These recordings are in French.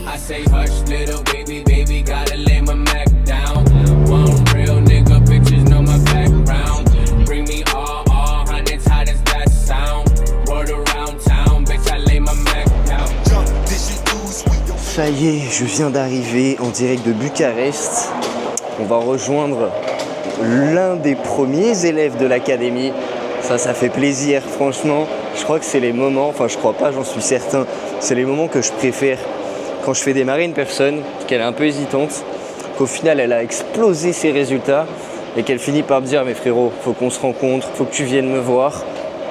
I say hush little baby, baby, gotta lay my Mac down. One real nigga, bitches know my background. Bring me all hundreds, how does that sound? Word around town, bitch, I lay my Mac down. Ça y est, je viens d'arriver en direct de Bucarest. On va rejoindre l'un des premiers élèves de l'académie. Ça fait plaisir, franchement. Je crois que c'est les moments, enfin je crois pas, j'en suis certain, c'est les moments que je préfère quand je fais démarrer une personne, qu'elle est un peu hésitante, qu'au final elle a explosé ses résultats et qu'elle finit par me dire mais frérot, faut qu'on se rencontre, faut que tu viennes me voir.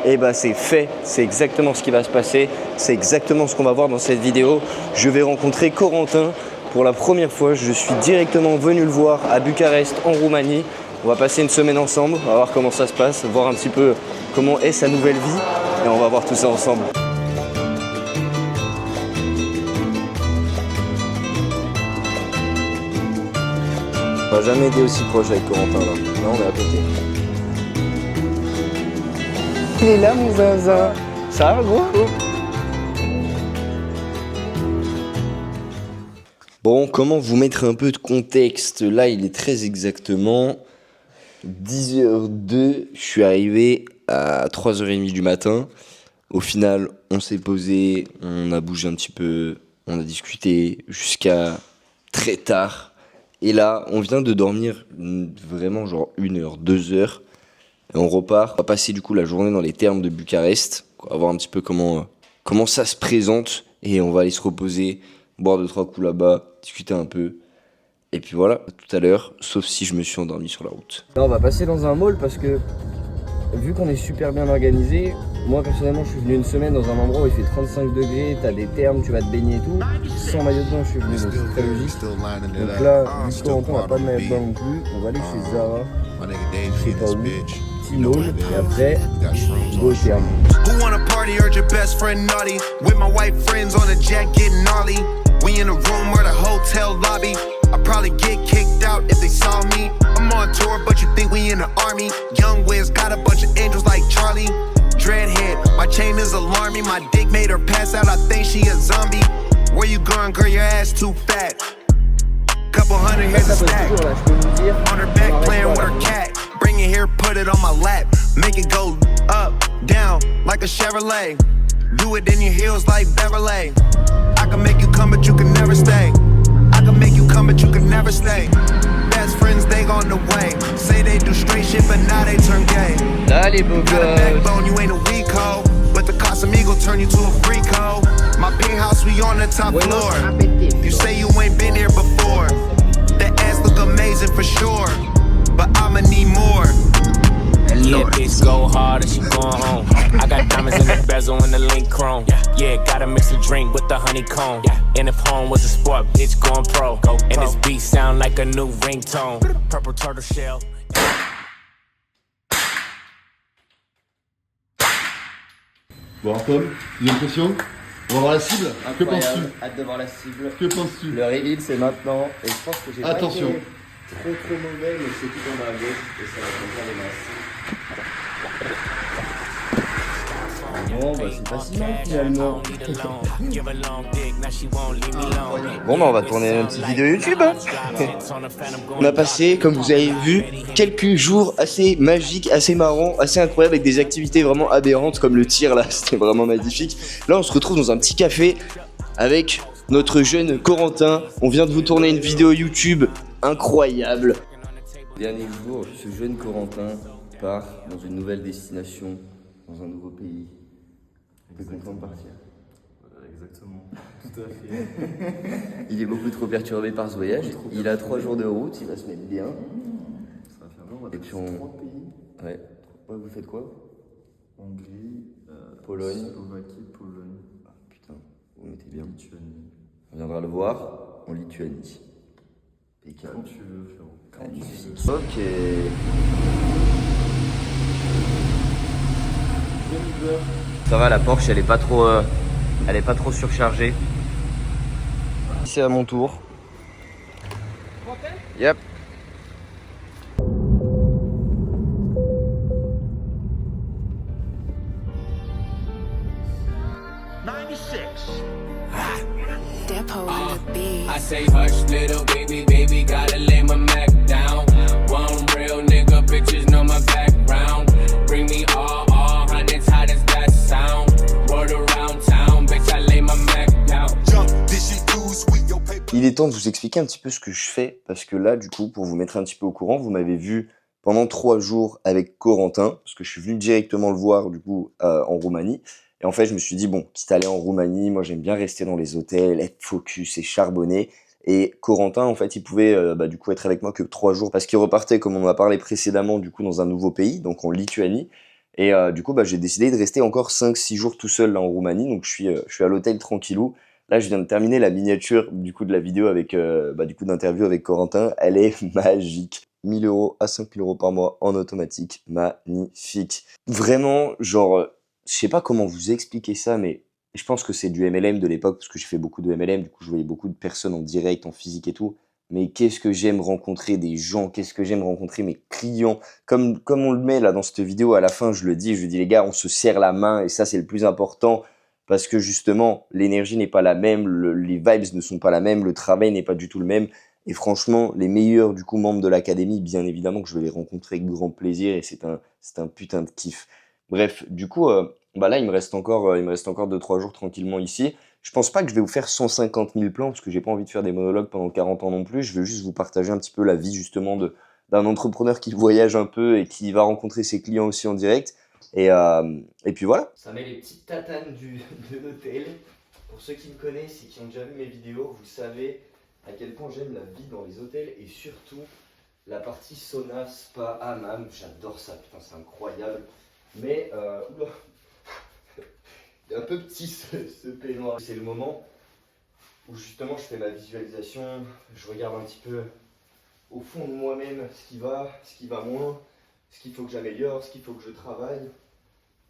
Et bah c'est fait, c'est exactement ce qui va se passer, c'est exactement ce qu'on va voir dans cette vidéo. Je vais rencontrer Corentin pour la première fois, je suis directement venu le voir à Bucarest en Roumanie. On va passer une semaine ensemble, on va voir comment ça se passe, voir un petit peu comment est sa nouvelle vie et on va voir tout ça ensemble. On va jamais été aussi proche avec Corentin là. Là on est à côté. Il est là mon zinzin. Ça va gros? Bon, comment vous mettre un peu de contexte? Là il est très exactement 10h02, je suis arrivé à 3h30 du matin. Au final, on s'est posé, on a bougé un petit peu, on a discuté jusqu'à très tard. Et là, on vient de dormir vraiment genre 1h, 2h. Et on repart. On va passer du coup la journée dans les thermes de Bucarest. On va voir un petit peu comment ça se présente. Et on va aller se reposer, boire 2-3 coups là-bas, discuter un peu. Et puis voilà, tout à l'heure, sauf si je me suis endormi sur la route. Là, on va passer dans un mall parce que, vu qu'on est super bien organisé, moi personnellement, je suis venu une semaine dans un endroit où il fait 35 degrés, t'as des thermes, tu vas te baigner et tout. Sans maillot de bain, je suis venu, donc c'est très logique. Donc là, vu que Corentin n'a pas de maillot de bain non plus, on va aller chez Zara, je sais pas où, petit mall, et après, go au therme. Who wanna party, urge your best friend naughty? With my white friends on a jet getting gnarly. We in a room or the hotel lobby. I probably get kicked out if they saw me. I'm on tour, but you think we in the army. Young Wiz got a bunch of angels like Charlie. Dreadhead, my chain is alarming. My dick made her pass out, I think she a zombie. Where you going, girl, your ass too fat. Couple hundred, here's a stack. On her back, playing with her cat. Bring it here, put it on my lap. Make it go up, down, like a Chevrolet. Do it in your heels like Beverly. I can make you come, but you can never stay. I can make you come, but you can never stay. Best friends, they on the way. Say they do straight shit, but now they turn gay. Allez, beau Got a backbone, you ain't a weak hoe. But the Casamigo turn you to a freak hoe. My big house, we on the top floor. You say you ain't been here before. That ass look amazing for sure. But I'ma need more. Yeah, bitch, go hard or she going home. I got diamonds in the bezel and the link chrome. Yeah, gotta mix the drink with the honeycomb. And if home was a sport, bitch, going pro. And this beat sound like a new ringtone. Purple turtle shell. Bon, Tom, il y a une pression. On va voir la cible. Que penses-tu? Hâte de voir la cible. Que penses-tu? Le reveal c'est maintenant et je pense que j'ai pas été Attention. trop mauvais mais c'est tout en bas à gauche et ça va faire des masses. Bon bah c'est pas si mal finalement. Bon bah on va tourner une petite vidéo YouTube hein. On a passé, comme vous avez vu, quelques jours assez magiques, assez marrants, assez incroyables avec des activités vraiment aberrantes comme le tir là, c'était vraiment magnifique. Là on se retrouve dans un petit café avec notre jeune Corentin. On vient de vous tourner une vidéo YouTube incroyable. Dernier jour, ce jeune Corentin part dans une nouvelle destination, dans un nouveau pays. Il est content de partir. Exactement, tout à fait. Il est beaucoup trop perturbé par ce voyage. Il a 3 jours de route, il va se mettre bien. Ça va faire long, on va passer 3 pays. Ouais. Ouais, vous faites quoi? Hongrie, Pologne. Slovaquie, Pologne. Ah, putain, vous mettez bien. Lituanie. On viendra le voir en Lituanie. Impeccable. Quand tu veux, frérot. Quand tu Magnifique. veux. Ok. Ça va, la Porsche elle est pas trop surchargée. C'est à mon tour. Yep. say hush, little baby, baby, gotta lay my Mac down. One real nigga, bitches know my background. Bring me all hundreds, how does that sound? Word around town, bitch, I lay my Mac down. Il est temps de vous expliquer un petit peu ce que je fais, parce que là, du coup, pour vous mettre un petit peu au courant, vous m'avez vu pendant 3 jours avec Corentin, parce que je suis venu directement le voir, du coup, en Roumanie. Et en fait, je me suis dit, bon, quitte à aller en Roumanie, moi, j'aime bien rester dans les hôtels, être focus et charbonner. Et Corentin, en fait, il pouvait, du coup, être avec moi que 3 jours, parce qu'il repartait, comme on en a parlé précédemment, du coup, dans un nouveau pays, donc en Lituanie. Et du coup, j'ai décidé de rester encore 5-6 jours tout seul, là, en Roumanie. Donc, je suis à l'hôtel tranquillou. Là, je viens de terminer la miniature du coup de la vidéo avec du coup d'interview avec Corentin. Elle est magique. 1000 € à 5000 € par mois en automatique. Magnifique. Vraiment, genre, je sais pas comment vous expliquer ça, mais je pense que c'est du MLM de l'époque parce que j'ai fait beaucoup de MLM. Du coup, je voyais beaucoup de personnes en direct, en physique et tout. Mais qu'est-ce que j'aime rencontrer des gens, qu'est-ce que j'aime rencontrer mes clients. Comme on le met là dans cette vidéo, à la fin, je dis les gars, on se serre la main et ça, c'est le plus important. Parce que justement, l'énergie n'est pas la même, les vibes ne sont pas la même, le travail n'est pas du tout le même. Et franchement, les meilleurs du coup membres de l'académie, bien évidemment que je vais les rencontrer avec grand plaisir et c'est un putain de kiff. Bref, du coup, là il me reste encore 2-3 jours tranquillement ici. Je pense pas que je vais vous faire 150 000 plans parce que j'ai pas envie de faire des monologues pendant 40 ans non plus. Je veux juste vous partager un petit peu la vie justement d'un entrepreneur qui voyage un peu et qui va rencontrer ses clients aussi en direct. Et puis voilà. Ça met les petites tatanes de l'hôtel. Pour ceux qui me connaissent et qui ont déjà vu mes vidéos, vous savez à quel point j'aime la vie dans les hôtels et surtout la partie sauna, spa, hammam. J'adore ça, putain, c'est incroyable. Mais, oula, il est un peu petit ce peignoir. C'est le moment où justement je fais ma visualisation, je regarde un petit peu au fond de moi-même ce qui va moins. Ce qu'il faut que j'améliore, ce qu'il faut que je travaille.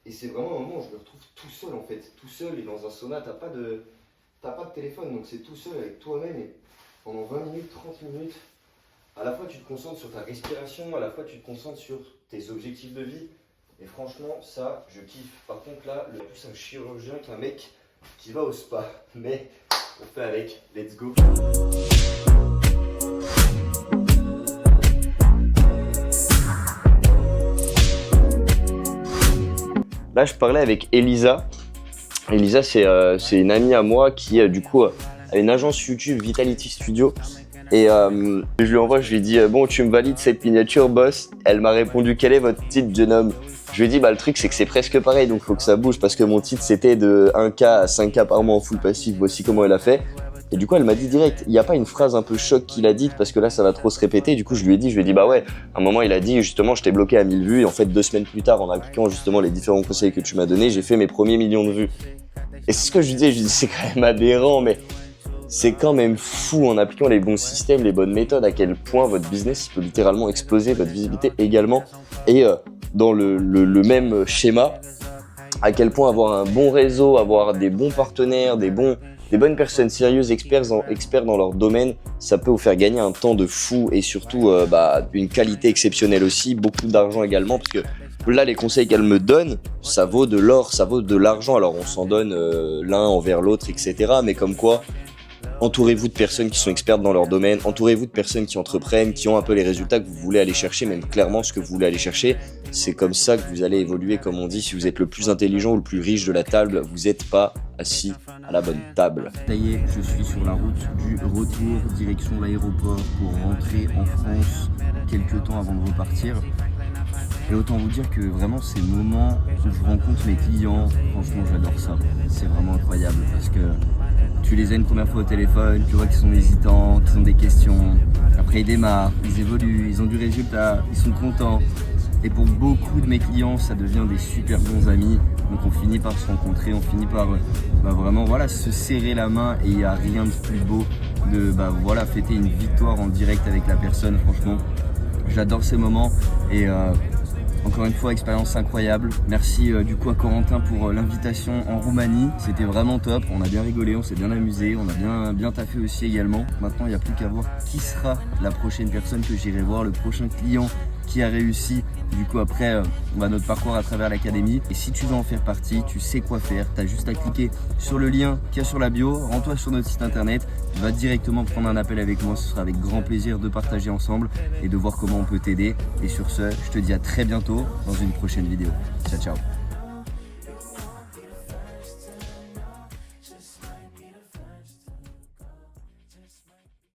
Et c'est vraiment un moment où je me retrouve tout seul en fait. Tout seul et dans un sauna, t'as pas de téléphone, donc c'est tout seul avec toi-même. Et pendant 20 minutes, 30 minutes, à la fois tu te concentres sur ta respiration, à la fois tu te concentres sur tes objectifs de vie. Et franchement, ça, je kiffe. Par contre là, le plus un chirurgien qu'un mec qui va au spa. Mais on fait avec, let's go. Là, je parlais avec Elisa. Elisa, c'est une amie à moi qui, du coup, a une agence YouTube, Vitality Studio. Et je lui envoie, je lui dis, bon, tu me valides cette miniature, boss? Elle m'a répondu, quel est votre titre, jeune homme? Je lui ai dit, le truc, c'est que c'est presque pareil, donc faut que ça bouge, parce que mon titre, c'était de 1K à 5K par mois en full passif. Voici comment elle a fait. Et du coup, elle m'a dit direct, il n'y a pas une phrase un peu choc qu'il a dite parce que là, ça va trop se répéter. Du coup, je lui ai dit, bah ouais, à un moment, il a dit, justement, je t'ai bloqué à 1000 vues. Et en fait, 2 semaines plus tard, en appliquant justement les différents conseils que tu m'as donnés, j'ai fait mes premiers millions de vues. Et c'est ce que je lui dis, c'est quand même aberrant, mais c'est quand même fou en appliquant les bons systèmes, les bonnes méthodes, à quel point votre business il peut littéralement exploser, votre visibilité également. Et dans le même schéma, à quel point avoir un bon réseau, avoir des bons partenaires, des bonnes personnes sérieuses, experts dans leur domaine, ça peut vous faire gagner un temps de fou et surtout une qualité exceptionnelle aussi, beaucoup d'argent également, parce que là les conseils qu'elle me donne, ça vaut de l'or, ça vaut de l'argent, alors on s'en donne l'un envers l'autre, etc. Mais comme quoi, entourez-vous de personnes qui sont expertes dans leur domaine, entourez-vous de personnes qui entreprennent, qui ont un peu les résultats que vous voulez aller chercher, même clairement ce que vous voulez aller chercher. C'est comme ça que vous allez évoluer, comme on dit, si vous êtes le plus intelligent ou le plus riche de la table, vous n'êtes pas assis à la bonne table. Ça y est, je suis sur la route du retour, direction l'aéroport pour rentrer en France quelques temps avant de repartir. Et autant vous dire que vraiment ces moments où je rencontre mes clients, franchement j'adore ça. C'est vraiment incroyable parce que tu les as une première fois au téléphone, tu vois qu'ils sont hésitants, qu'ils ont des questions. Après ils démarrent, ils évoluent, ils ont du résultat, ils sont contents. Et pour beaucoup de mes clients, ça devient des super bons amis. Donc on finit par se rencontrer, on finit par vraiment se serrer la main. Et il n'y a rien de plus beau de fêter une victoire en direct avec la personne. Franchement, j'adore ces moments. Et encore une fois, expérience incroyable. Merci du coup à Corentin pour l'invitation en Roumanie. C'était vraiment top, on a bien rigolé, on s'est bien amusé, on a bien taffé aussi également. Maintenant, il n'y a plus qu'à voir qui sera la prochaine personne que j'irai voir, le prochain client qui a réussi Du coup après notre parcours à travers l'académie. Et si tu veux en faire partie, tu sais quoi faire. Tu as juste à cliquer sur le lien qu'il y a sur la bio, rends-toi sur notre site internet, va directement prendre un appel avec moi, ce sera avec grand plaisir de partager ensemble et de voir comment on peut t'aider. Et sur ce, je te dis à très bientôt dans une prochaine vidéo. Ciao ciao.